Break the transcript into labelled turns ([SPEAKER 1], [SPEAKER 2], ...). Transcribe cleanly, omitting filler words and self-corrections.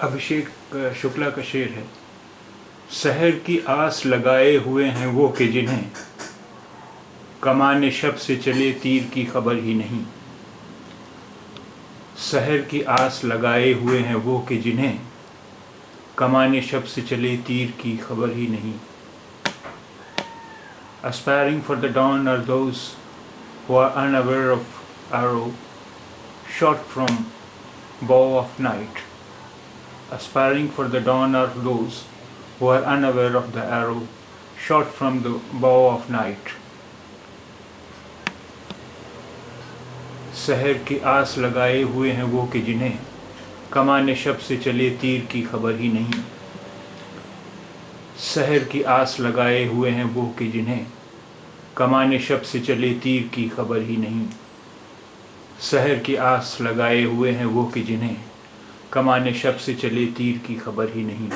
[SPEAKER 1] अभिषेक शुक्ला का शेर है। सहर की आस लगाए हुए हैं वो कि जिन्हें कमाने शब से चले तीर की खबर ही नहीं। सहर की आस लगाए हुए हैं वो कि जिन्हें कमाने शब से चले तीर की खबर ही नहीं। Aspiring for the dawn are those who are unaware of arrow shot from bow of night. Aspiring for the dawn are those who are unaware of the arrow shot from the bow of night. सहर की आस लगाए हुए हैं वो कि जिन्हें कमाने शब से चले तीर की खबर ही नहीं। सहर की आस लगाए हुए हैं वो कि जिन्हें कमाने शब से चले तीर की खबर ही नहीं। सहर की आस लगाए हुए हैं वो कि जिन्हें कमाने शब से चले तीर की खबर ही नहीं।